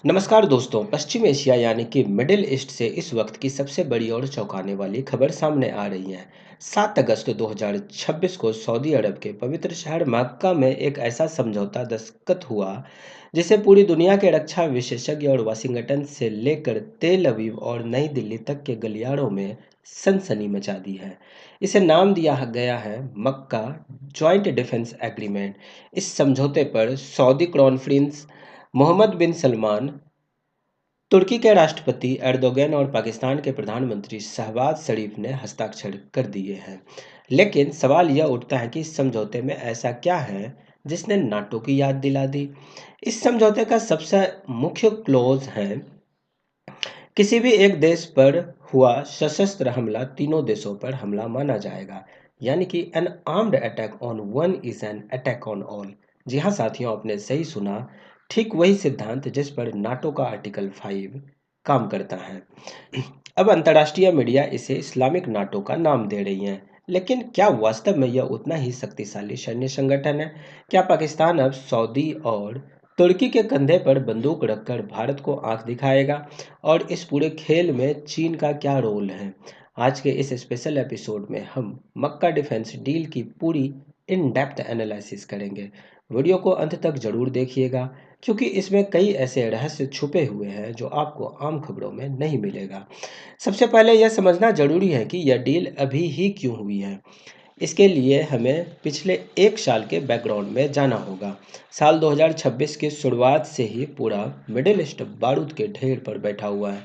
नमस्कार दोस्तों। पश्चिम एशिया यानी कि मिडिल ईस्ट से इस वक्त की सबसे बड़ी और चौंकाने वाली खबर सामने आ रही है। 7 अगस्त 2026 को सऊदी अरब के पवित्र शहर मक्का में एक ऐसा समझौता दस्तखत हुआ जिसे पूरी दुनिया के रक्षा विशेषज्ञ और वाशिंगटन से लेकर तेल अवीव और नई दिल्ली तक के गलियारों में सनसनी मचा दी है। इसे नाम दिया गया है मक्का जॉइंट डिफेंस एग्रीमेंट। इस समझौते पर सऊदी क्राउन प्रिंस मोहम्मद बिन सलमान, तुर्की के राष्ट्रपति एर्दोगन और पाकिस्तान के प्रधानमंत्री शहबाज शरीफ ने हस्ताक्षर कर दिए हैं। लेकिन सवाल यह उठता है कि इस समझौते में ऐसा क्या है जिसने नाटो की याद दिला दी। इस समझौते का सबसे मुख्य क्लोज है, किसी भी एक देश पर हुआ सशस्त्र हमला तीनों देशों पर हमला माना जाएगा। यानी कि an armed attack on one is an attack on all. जी हाँ साथियों, आपने सही सुना। ठीक वही सिद्धांत जिस पर नाटो का आर्टिकल 5 काम करता है। अब अंतर्राष्ट्रीय मीडिया इसे इस्लामिक नाटो का नाम दे रही है, लेकिन क्या वास्तव में यह उतना ही शक्तिशाली सैन्य संगठन है? क्या पाकिस्तान अब सऊदी और तुर्की के कंधे पर बंदूक रखकर भारत को आंख दिखाएगा? और इस पूरे खेल में चीन का क्या रोल है? आज के इस स्पेशल एपिसोड में हम मक्का डिफेंस डील की पूरी इन डेप्थ एनालिसिस करेंगे। वीडियो को अंत तक जरूर देखिएगा, क्योंकि इसमें कई ऐसे रहस्य छुपे हुए हैं जो आपको आम खबरों में नहीं मिलेगा। सबसे पहले यह समझना जरूरी है कि यह डील अभी ही क्यों हुई है। इसके लिए हमें पिछले एक साल के बैकग्राउंड में जाना होगा। साल 2026 की शुरुआत से ही पूरा मिडिल ईस्ट बारूद के ढेर पर बैठा हुआ है।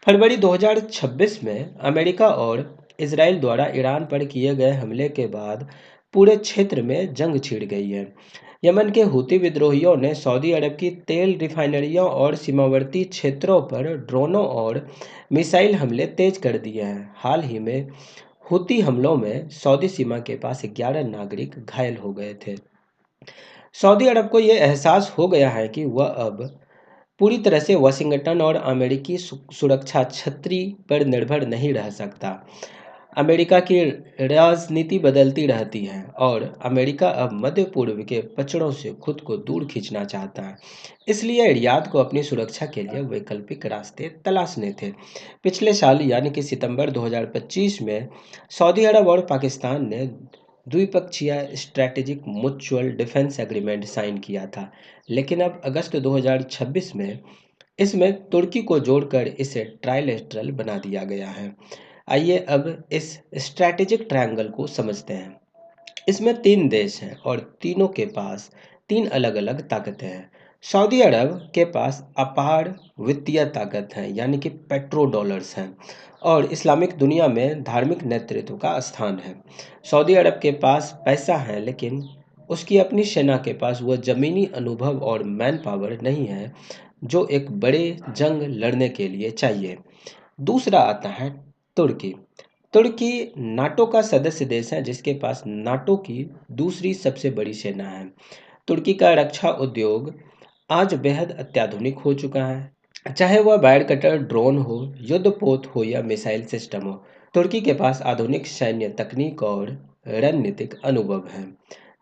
फरवरी 2026 में अमेरिका और इसराइल द्वारा ईरान पर किए गए हमले के बाद पूरे क्षेत्र में जंग छिड़ गई है। यमन के हूती विद्रोहियों ने सऊदी अरब की तेल रिफाइनरियों और सीमावर्ती क्षेत्रों पर ड्रोनों और मिसाइल हमले तेज कर दिए हैं। हाल ही में हूती हमलों में सऊदी सीमा के पास 11 नागरिक घायल हो गए थे। सऊदी अरब को यह एहसास हो गया है कि वह अब पूरी तरह से वाशिंगटन और अमेरिकी सुरक्षा छतरी पर निर्भर नहीं रह सकता। अमेरिका की राजनीति बदलती रहती है और अमेरिका अब मध्य पूर्व के पचड़ों से खुद को दूर खींचना चाहता है। इसलिए रियाद को अपनी सुरक्षा के लिए वैकल्पिक रास्ते तलाशने थे। पिछले साल यानी कि सितंबर 2025 में सऊदी अरब और पाकिस्तान ने द्विपक्षीय strategic mutual defence agreement sign किया था। लेकिन अब अगस्त 2026 में इसमें तुर्की को जोड़कर इसे ट्राइलेटरल बना दिया गया है। आइए अब इस स्ट्रैटेजिक ट्रायंगल को समझते हैं। इसमें 3 देश हैं और तीनों के पास 3 अलग-अलग ताकतें हैं। सऊदी अरब के पास अपार वित्तीय ताकत है, यानी कि पेट्रो डॉलर्स हैं, और इस्लामिक दुनिया में धार्मिक नेतृत्व का स्थान है। सऊदी अरब के पास पैसा है, लेकिन उसकी अपनी सेना के पास वह ज़मीनी अनुभव और मैन पावर नहीं है जो एक बड़े जंग लड़ने के लिए चाहिए। दूसरा आता है तुर्की। तुर्की नाटो का सदस्य देश है जिसके पास नाटो की दूसरी सबसे बड़ी सेना है। तुर्की का रक्षा उद्योग आज बेहद अत्याधुनिक हो चुका है, चाहे वह वायर कटर ड्रोन हो, युद्धपोत हो या मिसाइल सिस्टम हो। तुर्की के पास आधुनिक सैन्य तकनीक और रणनीतिक अनुभव है।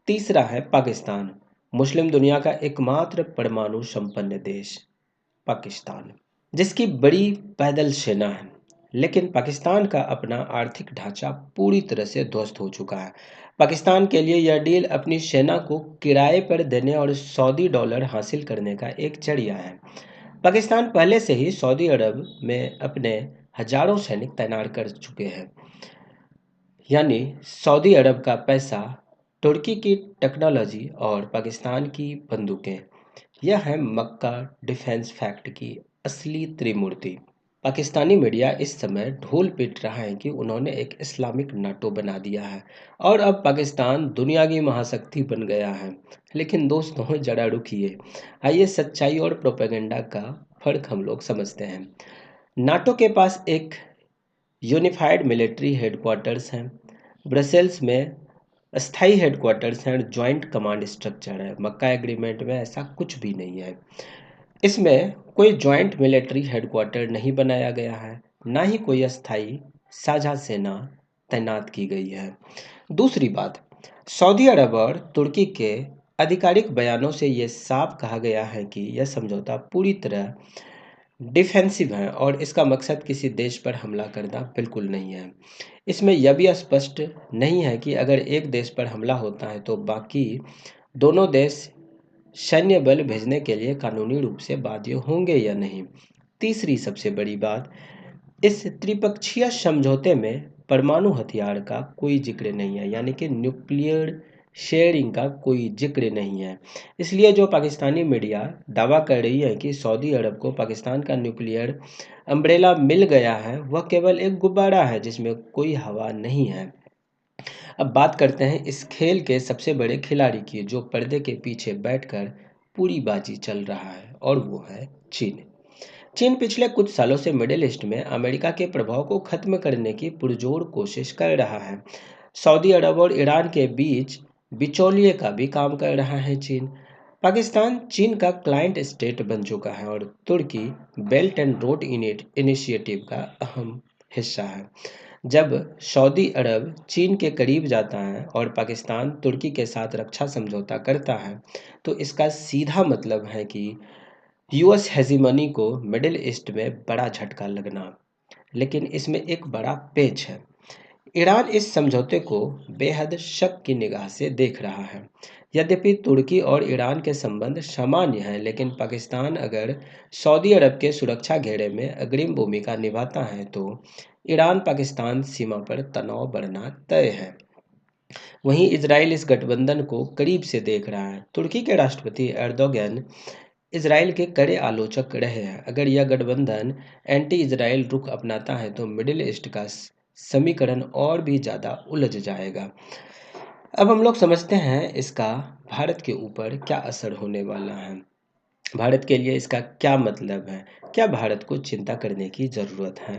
तीसरा है पाकिस्तान, मुस्लिम दुनिया का एकमात्र परमाणु संपन्न देश पाकिस्तान, जिसकी बड़ी पैदल सेना है। लेकिन पाकिस्तान का अपना आर्थिक ढांचा पूरी तरह से ध्वस्त हो चुका है। पाकिस्तान के लिए यह डील अपनी सेना को किराए पर देने और सऊदी डॉलर हासिल करने का एक जरिया है। पाकिस्तान पहले से ही सऊदी अरब में अपने हजारों सैनिक तैनात कर चुके हैं। यानी सऊदी अरब का पैसा, तुर्की की टेक्नोलॉजी और पाकिस्तान की बंदूकें, यह है मक्का डिफेंस फैक्ट की असली त्रिमूर्ति। पाकिस्तानी मीडिया इस समय ढोल पीट रहा है कि उन्होंने एक इस्लामिक नाटो बना दिया है और अब पाकिस्तान दुनिया की महाशक्ति बन गया है। लेकिन दोस्तों जरा रुकिए, आइए सच्चाई और प्रोपेगेंडा का फर्क हम लोग समझते हैं। नाटो के पास एक यूनिफाइड मिलिट्री हेडक्वार्टर्स हैं, ब्रसेल्स में अस्थाई हेडक्वार्टर्स हैं, जॉइंट कमांड स्ट्रक्चर है। मक्का एग्रीमेंट में ऐसा कुछ भी नहीं है। इसमें कोई जॉइंट मिलिट्री हेडक्वार्टर नहीं बनाया गया है, ना ही कोई अस्थाई साझा सेना तैनात की गई है। दूसरी बात, सऊदी अरब और तुर्की के आधिकारिक बयानों से ये साफ कहा गया है कि यह समझौता पूरी तरह डिफेंसिव है और इसका मकसद किसी देश पर हमला करना बिल्कुल नहीं है। इसमें यह भी स्पष्ट नहीं है कि अगर एक देश पर हमला होता है तो बाकी दोनों देश सैन्य बल भेजने के लिए कानूनी रूप से बाध्य होंगे या नहीं। तीसरी सबसे बड़ी बात, इस त्रिपक्षीय समझौते में परमाणु हथियार का कोई जिक्र नहीं है, यानी कि न्यूक्लियर शेयरिंग का कोई जिक्र नहीं है। इसलिए जो पाकिस्तानी मीडिया दावा कर रही है कि सऊदी अरब को पाकिस्तान का न्यूक्लियर अम्ब्रेला मिल गया है, वह केवल एक गुब्बारा है जिसमें कोई हवा नहीं है। अब बात करते हैं इस खेल के सबसे बड़े खिलाड़ी की, जो पर्दे के पीछे बैठकर पूरी बाजी चल रहा है, और वो है चीन। चीन पिछले कुछ सालों से मिडिल ईस्ट में अमेरिका के प्रभाव को खत्म करने की पुरजोर कोशिश कर रहा है। सऊदी अरब और ईरान के बीच बिचौलिए का भी काम कर रहा है चीन। पाकिस्तान चीन का क्लाइंट स्टेट बन चुका है और तुर्की बेल्ट एंड रोड इनिशिएटिव का अहम हिस्सा है। जब सऊदी अरब चीन के करीब जाता है और पाकिस्तान तुर्की के साथ रक्षा समझौता करता है, तो इसका सीधा मतलब है कि यूएस हेजिमनी को मिडिल ईस्ट में बड़ा झटका लगना। लेकिन इसमें एक बड़ा पेच है। ईरान इस समझौते को बेहद शक की निगाह से देख रहा है। यद्यपि तुर्की और ईरान के संबंध सामान्य हैं, लेकिन पाकिस्तान अगर सऊदी अरब के सुरक्षा घेरे में अग्रिम भूमिका निभाता है तो ईरान पाकिस्तान सीमा पर तनाव बढ़ना तय है। वहीं इजराइल इस गठबंधन को करीब से देख रहा है। तुर्की के राष्ट्रपति एर्दोगन इजराइल के कड़े आलोचक रहे हैं। अगर यह गठबंधन एंटी इजराइल रुख अपनाता है तो मिडिल ईस्ट का समीकरण और भी ज़्यादा उलझ जाएगा। अब हम लोग समझते हैं इसका भारत के ऊपर क्या असर होने वाला है। भारत के लिए इसका क्या मतलब है? क्या भारत को चिंता करने की ज़रूरत है?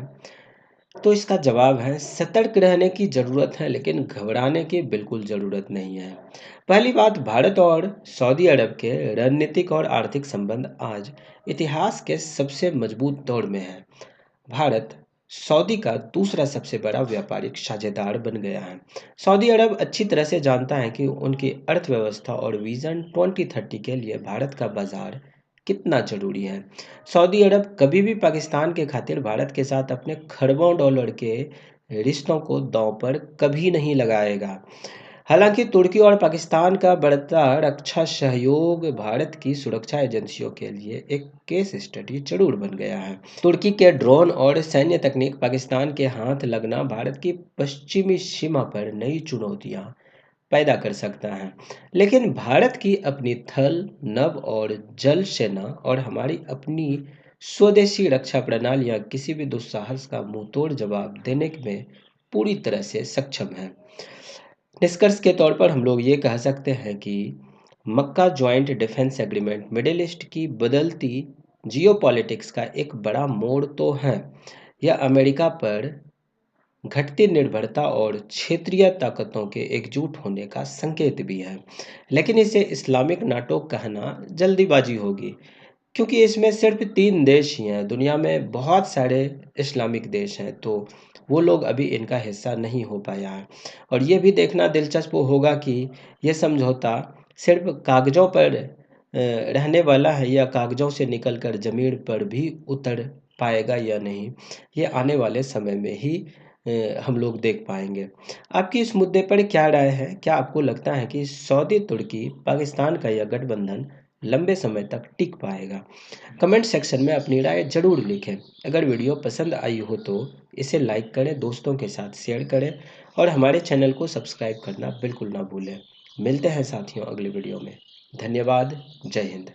तो इसका जवाब है, सतर्क रहने की ज़रूरत है, लेकिन घबराने की बिल्कुल ज़रूरत नहीं है। पहली बात, भारत और सऊदी अरब के रणनीतिक और आर्थिक संबंध आज इतिहास के सबसे मजबूत दौर में है। भारत सऊदी का दूसरा सबसे बड़ा व्यापारिक साझेदार बन गया है। सऊदी अरब अच्छी तरह से जानता है कि उनकी अर्थव्यवस्था और विजन 2030 के लिए भारत का बाजार कितना जरूरी है। सऊदी अरब कभी भी पाकिस्तान के खातिर भारत के साथ अपने खरबों डॉलर के रिश्तों को दांव पर कभी नहीं लगाएगा। हालांकि तुर्की और पाकिस्तान का बढ़ता रक्षा सहयोग भारत की सुरक्षा एजेंसियों के लिए एक केस स्टडी जरूर बन गया है। तुर्की के ड्रोन और सैन्य तकनीक पाकिस्तान के हाथ लगना भारत की पश्चिमी सीमा पर नई चुनौतियां पैदा कर सकता है। लेकिन भारत की अपनी थल, नभ और जल सेना और हमारी अपनी स्वदेशी रक्षा प्रणालियां किसी भी दुस्साहस का मुंहतोड़ जवाब देने में पूरी तरह से सक्षम है। निष्कर्ष के तौर पर हम लोग ये कह सकते हैं कि Mecca joint defence agreement Middle East की बदलती जियोपॉलिटिक्स का एक बड़ा मोड़ तो है। यह अमेरिका पर घटती निर्भरता और क्षेत्रीय ताकतों के एकजुट होने का संकेत भी है। लेकिन इसे इस्लामिक नाटो कहना जल्दीबाजी होगी, क्योंकि इसमें सिर्फ 3 देश ही हैं। दुनिया में बहुत सारे इस्लामिक देश हैं, तो वो लोग अभी इनका हिस्सा नहीं हो पाया है। और ये भी देखना दिलचस्प होगा कि ये समझौता सिर्फ कागज़ों पर रहने वाला है या कागज़ों से निकल कर ज़मीन पर भी उतर पाएगा या नहीं। ये आने वाले समय में ही हम लोग देख पाएंगे। आपकी इस मुद्दे पर क्या राय है? क्या आपको लगता है कि सऊदी तुर्की पाकिस्तान का यह गठबंधन लंबे समय तक टिक पाएगा? कमेंट सेक्शन में अपनी राय जरूर लिखें। अगर वीडियो पसंद आई हो तो इसे लाइक करें, दोस्तों के साथ शेयर करें और हमारे चैनल को सब्सक्राइब करना बिल्कुल ना भूलें। मिलते हैं साथियों अगले वीडियो में। धन्यवाद। जय हिंद।